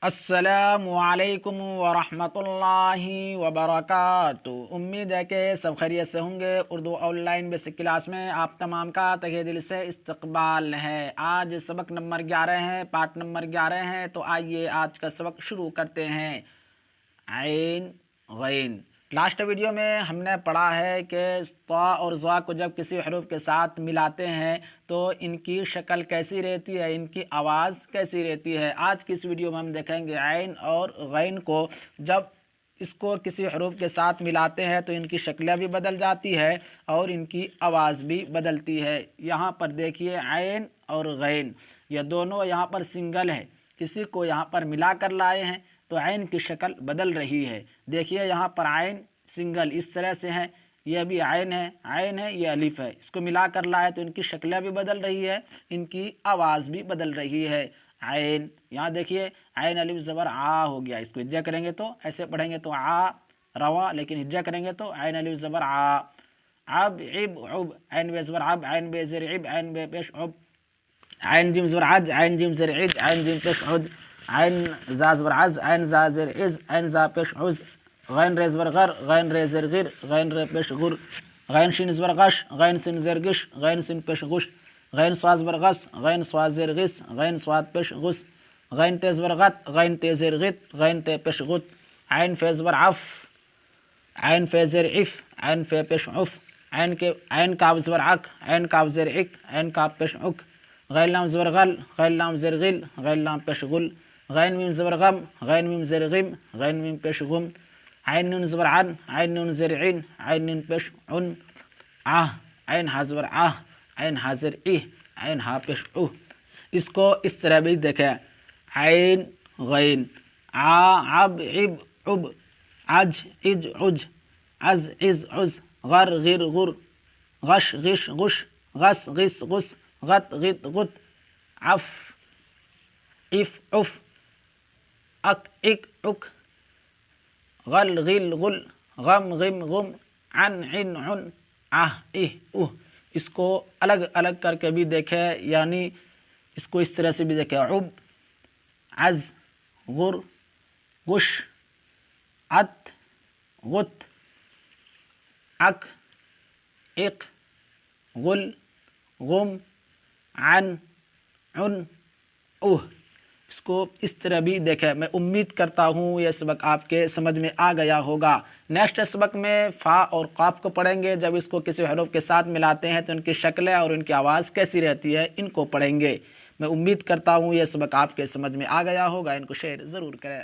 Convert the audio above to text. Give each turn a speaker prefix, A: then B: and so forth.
A: السلام علیکم ورحمۃ اللہ وبرکاتہ۔ امید ہے کہ سب خیریت سے ہوں گے۔ Urdu on line basic class میں آپ تمام کا تہہ دل سے استقبال ہے۔ آج سبق نمبر 11 ہے، پارٹ نمبر 11 ہے، تو آئیے آج کا سبق شروع کرتے ہیں۔ عین غین۔ لاسٹ ویڈیو میں ہم نے پڑھا ہے کہ طا اور ظا کو جب کسی حروف کے ساتھ ملاتے ہیں تو ان کی شکل کیسی رہتی ہے، ان کی آواز کیسی رہتی ہے۔ آج کی اس ویڈیو میں ہم دیکھیں گے عین اور غین کو جب اس کو کسی حروف کے ساتھ ملاتے ہیں تو ان کی شکلیں بھی بدل جاتی ہے اور ان کی آواز بھی بدلتی ہے۔ یہاں پر دیکھیے عین اور غین، یہ دونوں یہاں پر سنگل ہے، کسی کو یہاں پر ملا کر لائے ہیں تو عین کی شکل بدل رہی ہے۔ دیکھیے یہاں پر عین سنگل اس طرح سے ہیں، یہ بھی عین ہے، یہ الف ہے، اس کو ملا کر لائے تو ان کی شکلیں بھی بدل رہی ہے، ان کی آواز بھی بدل رہی ہے۔ عین، یہاں دیکھیے عین الف زبر آ ہو گیا، اس کو ہجا کریں گے تو ایسے پڑھیں گے تو آ روا، لیکن ہجا کریں گے تو عین الف زبر آ۔ عب عب عب، عین بے زبر عب، عین بے زر عب، عین بے پیش عب، عین جیم زبر عج، عین جیم زر عج، عین جیم پیش عد، عین زا زبر عز، عین زا زر عز، عین زا پیش عز، غین ر زبر غر، غین ر زر غر، غین ر پیش غر، غین شین زبر غش، غین سین زر غش، غین سین پیش غش، غین صاد زبر غس، غین صاد زر غس، غین صاد پیش غس، غین تے زبر غت، غین تے زر غت، غین تے پیش غت، عین فے زبر عف، عین فے زر عف، عین فے پیش عف، عین کاف زبر عک، عین کاف زر عک، عین کاف پیش عک، غین لام زبر غل، غین لام زر غل، غین لام پیش غل، غین میم زبر غم، غین میم زر غم، غین میم پیش غم، عین نون زبر عن، عین نون زر عن، عین نون پیش عن، عین ہا زبر عین ہا زر عین ہا پیش عو۔ اس کو اس طرح بھی دیکھیں، عین غین، عب عب عب، عج عج عج، عز عز عز، غر غر غر، غش غش غش، غس غس غس، غت غت غت، عف عف عف، اک اک اک، غل غل غل، غم غم غم، عن عن عن، اس کو الگ الگ کر کے بھی دیکھیں، یعنی اس کو اس طرح سے بھی دیکھیں، عب عز غر غش عت غت عک اق غل غم عن عن اوہ۔ اس کو اس طرح بھی دیکھیں۔ میں امید کرتا ہوں یہ سبق آپ کے سمجھ میں آ گیا ہوگا۔ نیکسٹ سبق میں فا اور قاف کو پڑھیں گے، جب اس کو کسی حروف کے ساتھ ملاتے ہیں تو ان کی شکلیں اور ان کی آواز کیسی رہتی ہے، ان کو پڑھیں گے۔ میں امید کرتا ہوں یہ سبق آپ کے سمجھ میں آ گیا ہوگا، ان کو شیئر ضرور کریں۔